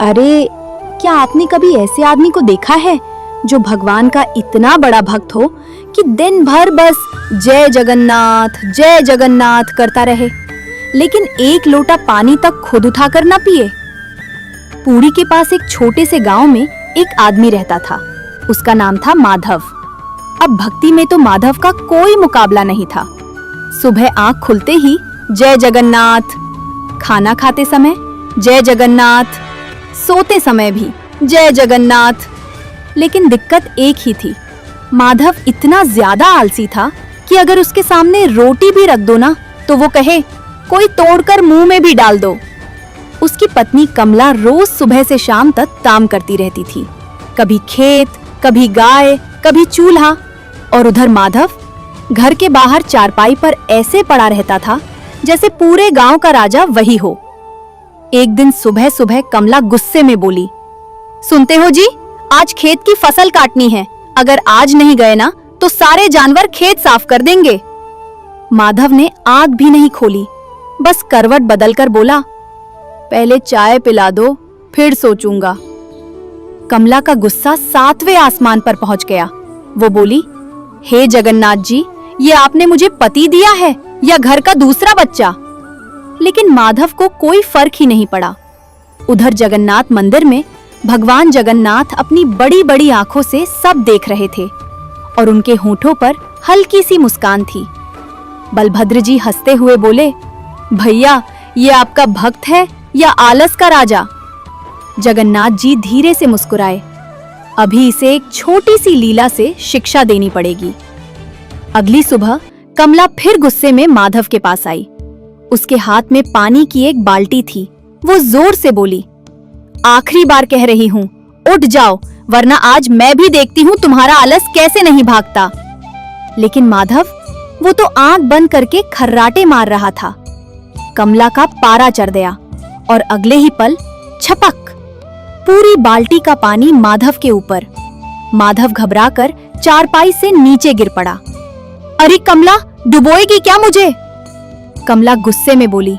अरे, क्या आपने कभी ऐसे आदमी को देखा है जो भगवान का इतना बड़ा भक्त हो कि दिन भर बस जय जगन्नाथ करता रहे, लेकिन एक लोटा पानी तक खुद उठाकर ना पिए। पुरी के पास एक छोटे से गांव में एक आदमी रहता था। उसका नाम था माधव। अब भक्ति में तो माधव का कोई मुकाबला नहीं था। सुबह आंख खुलते ही जय जगन्नाथ, खाना खाते समय जय जगन्नाथ, सोते समय भी जय जगन्नाथ। लेकिन दिक्कत एक ही थी, माधव इतना ज्यादा आलसी था कि अगर उसके सामने रोटी भी रख दो ना तो वो कहे कोई तोड़कर मुंह में भी डाल दो। उसकी पत्नी कमला रोज सुबह से शाम तक काम करती रहती थी, कभी खेत, कभी गाय, कभी चूल्हा, और उधर माधव घर के बाहर चारपाई पर ऐसे पड़ा रहता था जैसे पूरे गांव का राजा वही हो। एक दिन सुबह सुबह कमला गुस्से में बोली, सुनते हो जी, आज खेत की फसल काटनी है, अगर आज नहीं गए ना तो सारे जानवर खेत साफ कर देंगे। माधव ने आंख भी नहीं खोली, बस करवट बदलकर बोला, पहले चाय पिला दो, फिर सोचूंगा। कमला का गुस्सा 7वें आसमान पर पहुंच गया। वो बोली, हे जगन्नाथ जी, ये आपने मुझे पति दिया है या घर का दूसरा बच्चा? लेकिन माधव को कोई फर्क ही नहीं पड़ा। उधर जगन्नाथ मंदिर में भगवान जगन्नाथ अपनी बड़ी बड़ी आंखों से सब देख रहे थे और उनके होठों पर हल्की सी मुस्कान थी। बलभद्र जी हंसते हुए बोले, भैया, ये आपका भक्त है या आलस का राजा? जगन्नाथ जी धीरे से मुस्कुराए, अभी इसे एक छोटी सी लीला से शिक्षा देनी पड़ेगी। अगली सुबह कमला फिर गुस्से में माधव के पास आई। उसके हाथ में पानी की एक बाल्टी थी। वो जोर से बोली, आखिरी बार कह रही हूँ, उठ जाओ, वरना आज मैं भी देखती हूँ तुम्हारा आलस कैसे नहीं भागता। लेकिन माधव, वो तो आंख बंद करके खर्राटे मार रहा था। कमला का पारा चढ़ गया और अगले ही पल छपक, पूरी बाल्टी का पानी माधव के ऊपर। माधव घबराकर चारपाई से नीचे गिर पड़ा। अरे कमला, डुबोएगी क्या मुझे? कमला गुस्से में बोली,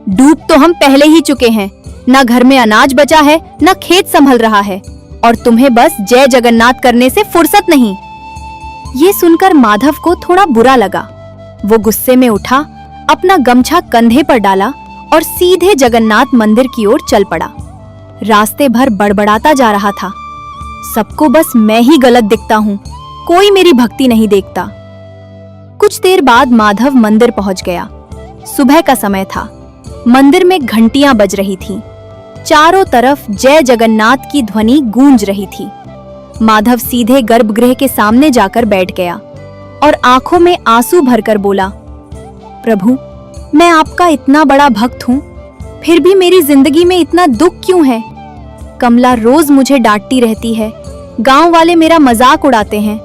डूब तो हम पहले ही चुके हैं, ना घर में अनाज बचा है, ना खेत संभल रहा है, और तुम्हें बस जय जगन्नाथ करने से फुर्सत नहीं। ये सुनकर माधव को थोड़ा बुरा लगा। वो गुस्से में उठा, अपना गमछा कंधे पर डाला और सीधे जगन्नाथ मंदिर की ओर चल पड़ा। रास्ते भर बड़बड़ाता जा रहा था, सबको बस मैं ही गलत दिखता हूँ, कोई मेरी भक्ति नहीं देखता। कुछ देर बाद माधव मंदिर पहुंच गया। सुबह का समय था। मंदिर में घंटियां बज रही थीं। चारों तरफ जय जगन्नाथ की ध्वनि गूंज रही थी। माधव सीधे गर्भगृह के सामने जाकर बैठ गया और आंखों में आंसू भरकर बोला, प्रभु, मैं आपका इतना बड़ा भक्त हूँ, फिर भी मेरी जिंदगी में इतना दुख क्यों है? कमला रोज मुझे डांटती रहती है, गांव वाले मेरा मजाक उड़ाते हैं।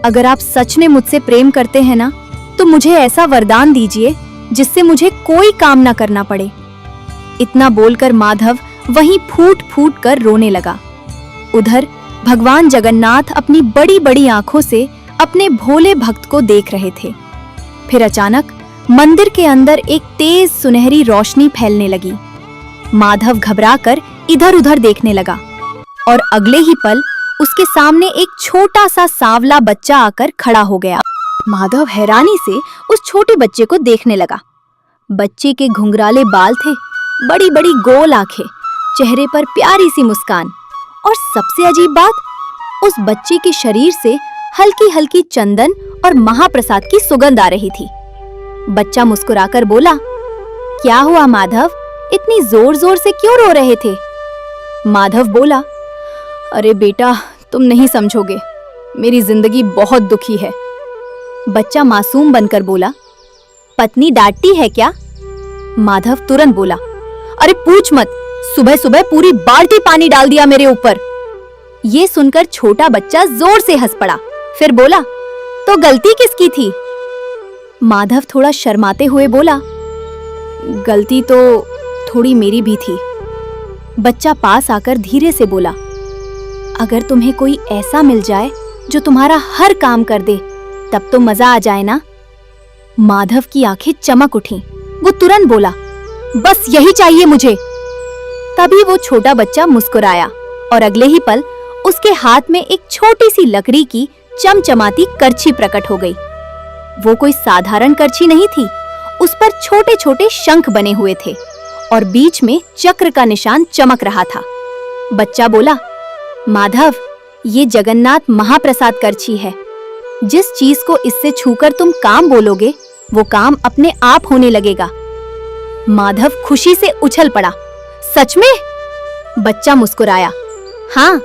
अगर आप सच में मुझसे प्रेम करते हैं ना, तो मुझे ऐसा वरदान दीजिए जिससे मुझे कोई काम ना करना पड़े। इतना बोलकर माधव वहीं फूट फूट कर रोने लगा। उधर भगवान जगन्नाथ अपनी बड़ी बड़ी आंखों से अपने भोले भक्त को देख रहे थे। फिर अचानक मंदिर के अंदर एक तेज सुनहरी रोशनी फैलने लगी। माधव घबराकर इधर उधर देखने लगा और अगले ही पल उसके सामने एक छोटा सा सांवला बच्चा आकर खड़ा हो गया। माधव हैरानी से उस छोटे बच्चे को देखने लगा। बच्चे के घुंघराले बाल थे, बड़ी बड़ी गोल आंखें, चेहरे पर प्यारी सी मुस्कान, और सबसे अजीब बात, उस बच्चे के शरीर से हल्की हल्की चंदन और महाप्रसाद की सुगंध आ रही थी। बच्चा मुस्कुराकर बोला, क्या हुआ माधव, इतनी जोर जोर से क्यों रो रहे थे? माधव बोला, अरे बेटा, तुम नहीं समझोगे, मेरी जिंदगी बहुत दुखी है। बच्चा मासूम बनकर बोला, पत्नी डांटती है क्या? माधव तुरंत बोला, अरे पूछ मत, सुबह सुबह पूरी बाल्टी पानी डाल दिया मेरे ऊपर। ये सुनकर छोटा बच्चा जोर से हंस पड़ा, फिर बोला, तो गलती किसकी थी? माधव थोड़ा शर्माते हुए बोला, गलती तो थोड़ी मेरी भी थी। बच्चा पास आकर धीरे से बोला, अगर तुम्हें कोई ऐसा मिल जाए जो तुम्हारा हर काम कर दे, तब तो मजा आ जाए ना। माधव की आंखें चमक उठी। वो तुरंत बोला, बस यही चाहिए मुझे। तभी वो छोटा बच्चा मुस्कुराया और अगले ही पल उसके हाथ में एक छोटी सी लकड़ी की चमचमाती करछी प्रकट हो गई। वो कोई साधारण करछी नहीं थी, उस पर छोटे छोटे शंख बने हुए थे और बीच में चक्र का निशान चमक रहा था। बच्चा बोला, माधव, ये जगन्नाथ महाप्रसाद करछी है। जिस चीज को इससे छूकर तुम काम बोलोगे वो काम अपने आप होने लगेगा। माधव खुशी से उछल पड़ा। सच में? बच्चा मुस्कुराया। हाँ,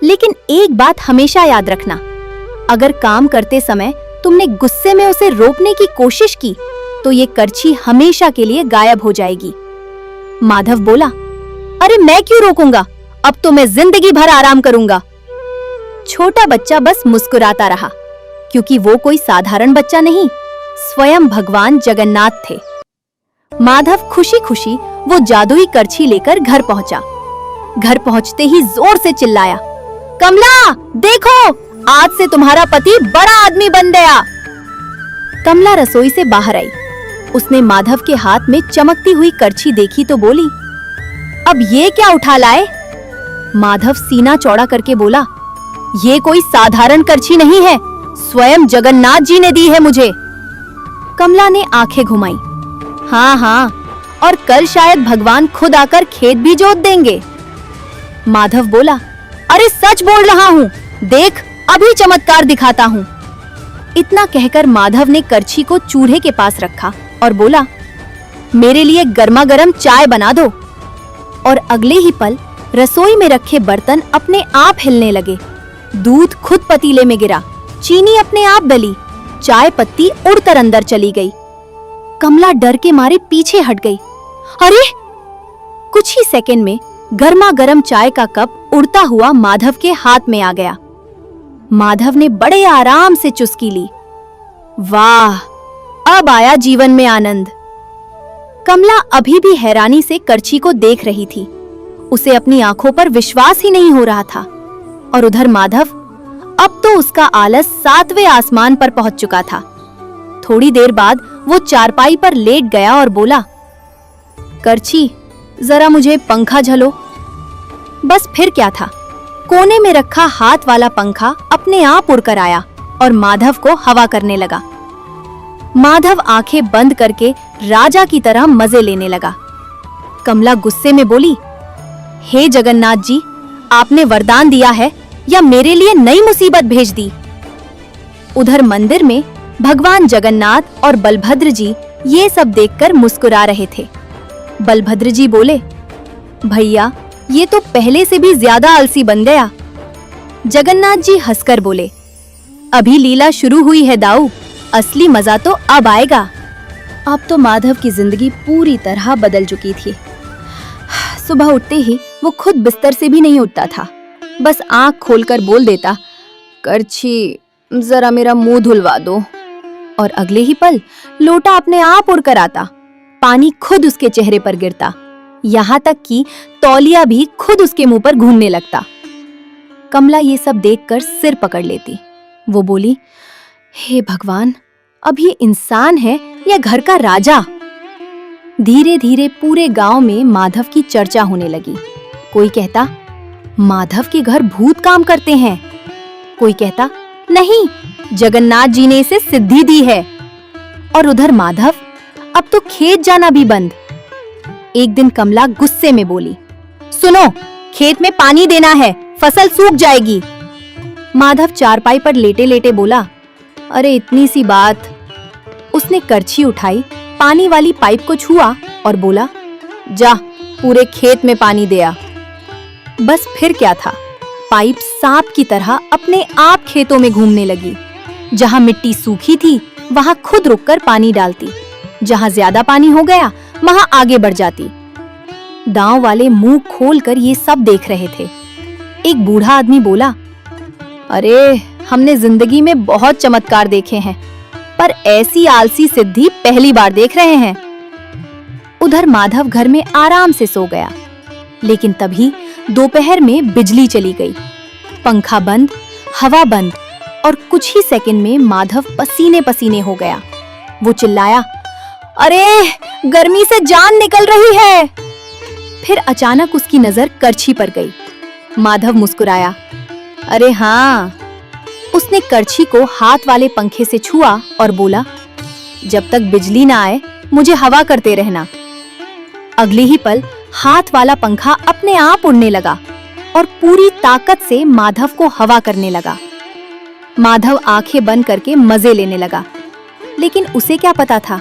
लेकिन एक बात हमेशा याद रखना, अगर काम करते समय तुमने गुस्से में उसे रोकने की कोशिश की तो ये करछी हमेशा के लिए गायब हो जाएगी। माधव बोला, अरे मैं क्यों रोकूंगा, अब तो मैं जिंदगी भर आराम करूंगा। छोटा बच्चा बस मुस्कुराता रहा, क्योंकि वो कोई साधारण बच्चा नहीं, स्वयं भगवान जगन्नाथ थे। माधव खुशी खुशी वो जादुई करछी लेकर घर पहुंचा। घर पहुंचते ही जोर से चिल्लाया, कमला देखो, आज से तुम्हारा पति बड़ा आदमी बन गया। कमला रसोई से बाहर आई। उसने माधव के हाथ में चमकती हुई करछी देखी तो बोली, अब ये क्या उठा लाए? माधव सीना चौड़ा करके बोला, ये कोई साधारण करछी नहीं है, स्वयं जगन्नाथ जी ने दी है मुझे। कमला ने आंखें घुमाई। हाँ हाँ, और कल शायद भगवान खुद आकर खेत भी जोत देंगे। माधव बोला, अरे सच बोल रहा हूँ, देख अभी चमत्कार दिखाता हूँ। इतना कहकर माधव ने करछी को चूल्हे के पास रखा और बोला, मेरे लिए गर्मा गर्म चाय बना दो। और अगले ही पल रसोई में रखे बर्तन अपने आप हिलने लगे। दूध खुद पतीले में गिरा, चीनी अपने आप गली, चाय पत्ती उड़कर अंदर चली गई। कमला डर के मारे पीछे हट गई। अरे! कुछ ही सेकंड में गर्मा गर्म चाय का कप उड़ता हुआ माधव के हाथ में आ गया। माधव ने बड़े आराम से चुस्की ली। वाह, अब आया जीवन में आनंद। कमला अभी भी हैरानी से करछी को देख रही थी। उसे अपनी आंखों पर विश्वास ही नहीं हो रहा था। और उधर माधव, अब तो उसका आलस 7वें आसमान पर पहुंच चुका था। थोड़ी देर बाद वो चारपाई पर लेट गया और बोला, करछी, जरा मुझे पंखा झलो। बस फिर क्या था, कोने में रखा हाथ वाला पंखा अपने आप उड़कर आया और माधव को हवा करने लगा। माधव आंखें बंद करके राजा की तरह मजे लेने लगा। कमला गुस्से में बोली, हे जगन्नाथ जी, आपने वरदान दिया है या मेरे लिए नई मुसीबत भेज दी? उधर मंदिर में भगवान जगन्नाथ और बलभद्र जी ये सब देखकर मुस्कुरा रहे थे। बलभद्र जी बोले, भैया ये तो पहले से भी ज्यादा आलसी बन गया। जगन्नाथ जी हंसकर बोले, अभी लीला शुरू हुई है दाऊ, असली मजा तो अब आएगा। अब तो माधव की जिंदगी पूरी तरह बदल चुकी थी। सुबह उठते ही वो खुद बिस्तर से भी नहीं उठता था, बस आंख खोलकर बोल देता, करछी, जरा मेरा मुंह धुलवा दो। और अगले ही पल लोटा अपने आप उड़कर आता, पानी खुद उसके चेहरे पर गिरता, यहाँ तक कि तौलिया भी खुद उसके मुंह पर घूमने लगता। कमला ये सब देखकर सिर पकड़ लेती। वो बोली, हे भगवान, अब ये इंसान है या घर का राजा? धीरे धीरे पूरे गांव में माधव की चर्चा होने लगी। कोई कहता, माधव के घर भूत काम करते हैं। कोई कहता, नहीं, जगन्नाथ जी ने इसे सिद्धि दी है। और उधर माधव, अब तो खेत जाना भी बंद। एक दिन कमला गुस्से में बोली, सुनो, खेत में पानी देना है, फसल सूख जाएगी। माधव चारपाई पर लेटे लेटे बोला, अरे इतनी सी बात। उसने करछी उठाई, पानी वाली पाइप को छुआ और बोला, जा पूरे खेत में पानी दे आ। बस फिर क्या था, पाइप सांप की तरह अपने आप खेतों में घूमने लगी। जहां मिट्टी सूखी थी वहां खुद रुककर पानी डालती, जहां ज्यादा पानी हो गया वहां आगे बढ़ जाती। गांव वाले मुंह खोलकर ये सब देख रहे थे। एक बूढ़ा आदमी बोला, अरे हमने जिंदगी में बहुत चमत्कार देखे हैं, पर ऐसी आलसी सिद्धि पहली बार देख रहे हैं। उधर माधव घर में आराम से सो गया, लेकिन तभी दोपहर में बिजली चली गई। पंखा बंद, हवा बंद, और कुछ ही सेकंड में माधव पसीने पसीने हो गया। वो चिल्लाया, अरे गर्मी से जान निकल रही है। फिर अचानक उसकी नजर करछी पर गई। माधव मुस्कुराया। अरे हाँ। उसने करछी को हाथ वाले पंखे से छुआ और बोला, जब तक बिजली ना आए मुझे हवा करते रहना। अगले ही पल हाथ वाला पंखा अपने आप उड़ने लगा और पूरी ताकत से माधव को हवा करने लगा। माधव आंखें बंद करके मजे लेने लगा, लेकिन उसे क्या पता था,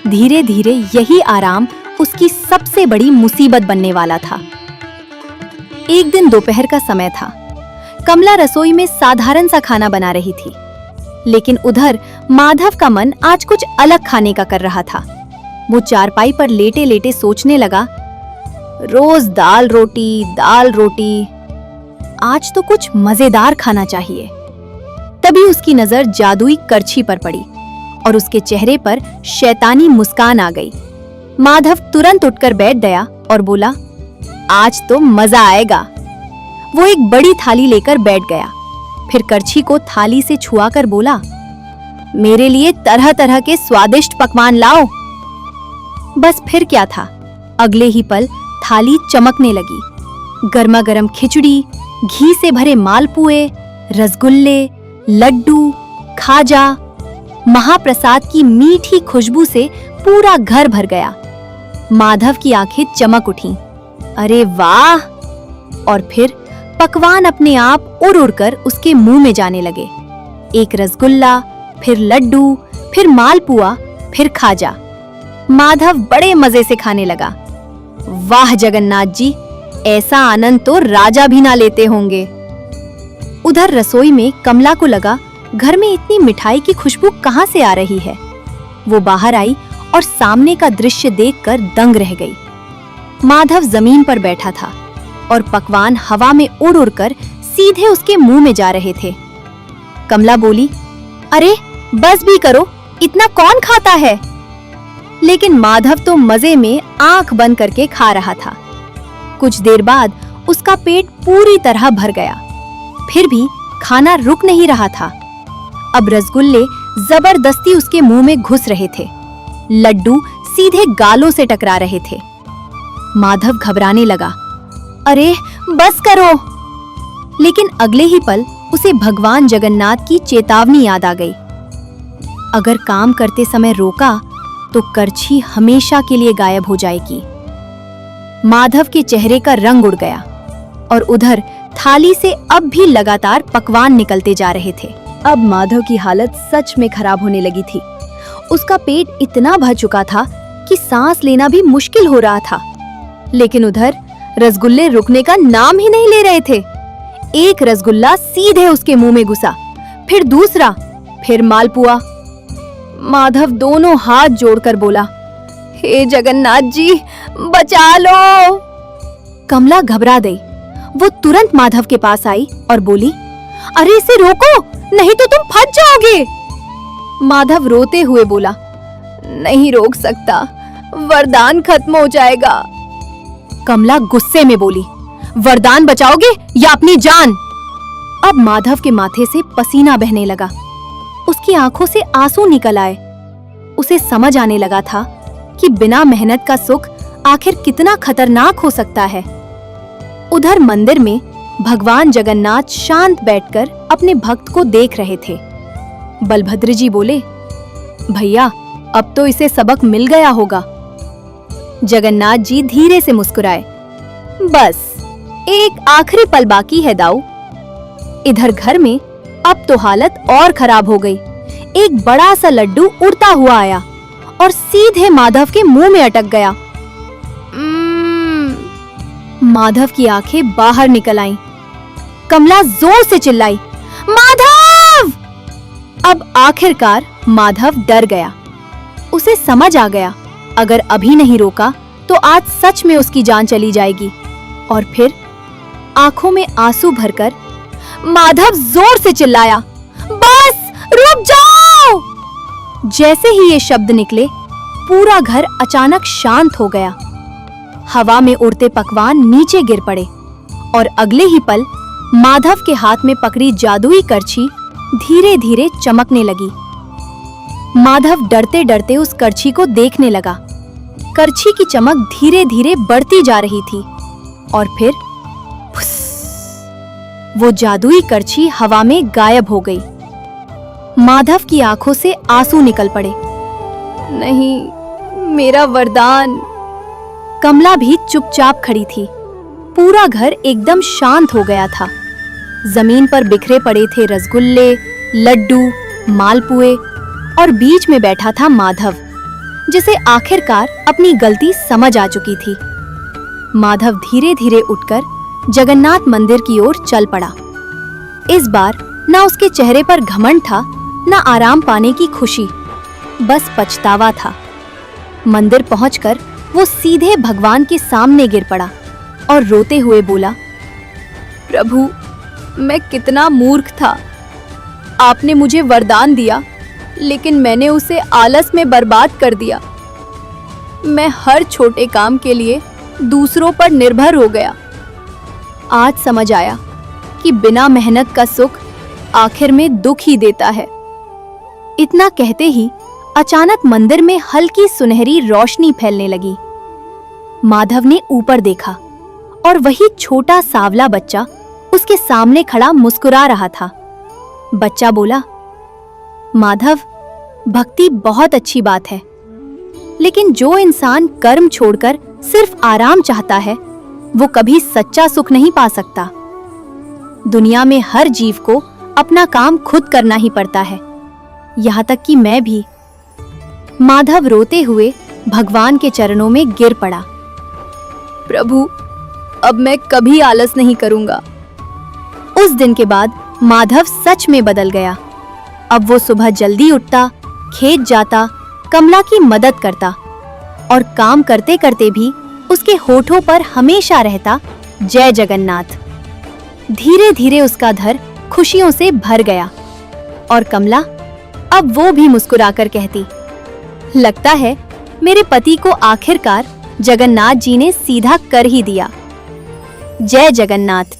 धीरे धीरे यही आराम उसकी सबसे बड़ी मुसीबत बनने वाला था। एक दिन दोपहर का समय था। कमला रसोई में साधारण सा खाना बना रही थी, लेकिन उधर माधव का मन आज कुछ अलग खाने का कर रहा था। वो चारपाई पर लेटे लेटे सोचने लगा, रोज दाल रोटी, आज तो कुछ मजेदार खाना चाहिए। तभी उसकी नजर जादुई करछी पर पड़ी और उसके चेहरे पर शैतानी मुस्कान आ गई। माधव तुरंत उठकर बैठ गया और बोला, आज तो मजा आएगा। वो एक बड़ी थाली लेकर बैठ गया, फिर करछी को थाली से छुआकर बोला, मेरे लिए तरह तरह के स्वादिष्ट पकवान लाओ। बस फिर क्या था, अगले ही पल थाली चमकने लगी। गर्मा गर्म खिचड़ी, घी से भरे मालपुए, रसगुल्ले, लड्डू, खाजा, महाप्रसाद की मीठी खुशबू से पूरा घर भर गया। माधव की आंखें चमक उठीं। अरे वाह! और फिर पकवान अपने आप उड़ उड़कर उसके मुंह में जाने लगे। एक रसगुल्ला, फिर लड्डू, फिर मालपुआ, फिर खाजा। माधव बड़े मजे से खाने लगा। वाह जगन्नाथ जी, ऐसा आनंद तो राजा भी ना लेते होंगे। उधर रसोई में कमला को लगा, घर में इतनी मिठाई की खुशबू कहां से आ रही है। वो बाहर आई और सामने का दृश्य देखकर दंग रह गई। माधव जमीन पर बैठा था और पकवान हवा में उड़ उड़कर सीधे उसके मुंह में जा रहे थे। कमला बोली, अरे बस भी करो, इतना कौन खाता है। लेकिन माधव तो मजे में आंख बंद करके खा रहा था। कुछ देर बाद उसका पेट पूरी तरह भर गया, फिर भी खाना रुक नहीं रहा था। अब रसगुल्ले जबरदस्ती उसके मुंह में घुस रहे थे, लड्डू सीधे गालों से टकरा रहे थे। माधव घबराने लगा, अरे बस करो। लेकिन अगले ही पल उसे भगवान जगन्नाथ की चेतावनी याद आ गई। अगर काम करते समय रोका तो करछी हमेशा के लिए गायब हो जाएगी। माधव के चेहरे का रंग उड़ गया और उधर थाली से अब भी लगातार पकवान निकलते जा रहे थे। अब माधव की हालत सच में खराब होने लगी थी। उसका पेट इतना भर चुका था कि सांस लेना भी मुश्किल हो रहा था। लेकिन उधर रसगुल्ले रुकने का नाम ही नहीं ले रहे थे। एक रसगुल्ला सीधे उसके मुंह में घुसा, फिर दूसरा, फिर मालपुआ। माधव दोनों हाथ जोड़कर बोला, हे जगन्नाथ जी, बचा लो। कमला घबरा गई। वो तुरंत माधव के पास आई और बोली, अरे इसे रोको, नहीं तो तुम फंस जाओगे। माधव रोते हुए बोला, नहीं रोक सकता, वरदान खत्म हो जाएगा। कमला गुस्से में बोली, वरदान बचाओगे या अपनी जान? अब माधव के माथे से पसीना बहने लगा, उसकी आंखों से आंसू निकल आए। उसे समझ आने लगा था कि बिना मेहनत का सुख आखिर कितना खतरनाक हो सकता है। उधर मंदिर में भगवान जगन्नाथ शांत बैठकर अपने भक्त को देख रहे थे। बलभद्र जी बोले, भैया अब तो इसे सबक मिल गया होगा। जगन्नाथ जी धीरे से मुस्कुराए, बस एक आखिरी पल बाकी है दाऊ। इधर घर में अब तो हालत और खराब हो गई। एक बड़ा सा लड्डू उड़ता हुआ आया और सीधे माधव के मुंह में अटक गया। माधव की आंखें बाहर निकल आईं। कमला जोर से चिल्लाई, माधव! अब आखिरकार माधव डर गया। उसे समझ आ गया, अगर अभी नहीं रोका तो आज सच में उसकी जान चली जाएगी। और फिर आंखों में आंसू भरकर माधव जोर से चिल्लाया, बस रुक जाओ! जैसे ही ये शब्द निकले, पूरा घर अचानक शांत हो गया। हवा में उड़ते पकवान नीचे गिर पड़े और अगले ही पल माधव के हाथ में पकड़ी जादुई करछी धीरे धीरे चमकने लगी। माधव डरते डरते उस करछी को देखने लगा। करछी की चमक धीरे धीरे बढ़ती जा रही थी और फिर फुस, वो जादुई करछी हवा में गायब हो गई। माधव की आंखों से आंसू निकल पड़े। नहीं, मेरा वरदान। कमला भी चुपचाप खड़ी थी। पूरा घर एकदम शांत हो गया था। जमीन पर बिखरे पड़े थे रसगुल्ले, लड्डू, मालपुए और बीच में बैठा था माधव, जिसे आखिरकार अपनी गलती समझ आ चुकी थी। माधव धीरे धीरे उठकर जगन्नाथ मंदिर की ओर चल पड़ा। इस बार ना उसके चेहरे पर घमंड था, ना आराम पाने की खुशी, बस पछतावा था। मंदिर पहुंचकर वो सीधे भगवान के सामने गिर पड़ा और रोते हुए बोला, प्रभु, मैं कितना मूर्ख था। आपने मुझे वरदान दिया, लेकिन मैंने उसे आलस में बर्बाद कर दिया। मैं हर छोटे काम के लिए दूसरों पर निर्भर हो गया। आज समझ आया कि बिना मेहनत का सुख आखिर में दुख ही देता है। इतना कहते ही अचानक मंदिर में हल्की सुनहरी रोशनी फैलने लगी। माधव ने ऊपर देखा और वही छोटा सांवला बच्चा उसके सामने खड़ा मुस्कुरा रहा था। बच्चा बोला, माधव, भक्ति बहुत अच्छी बात है, लेकिन जो इंसान कर्म छोड़कर सिर्फ आराम चाहता है, वो कभी सच्चा सुख नहीं पा सकता। दुनिया में हर जीव को अपना काम खुद करना ही पड़ता है, यहाँ तक कि मैं भी। माधव रोते हुए भगवान के चरणों में गिर पड़ा। प्रभु, अब मैं कभी आलस नहीं करूंगा। उस दिन के बाद माधव सच में बदल गया। अब वो सुबह जल्दी उठता, खेत जाता, कमला की मदद करता और काम करते करते भी उसके होठों पर हमेशा रहता जय जगन्नाथ। धीरे धीरे उसका घर खुशियों से भर गया और कमला अब वो भी मुस्कुराकर कहती, लगता है मेरे पति को आखिरकार जगन्नाथ जी ने सीधा कर ही दिया। जय जगन्नाथ।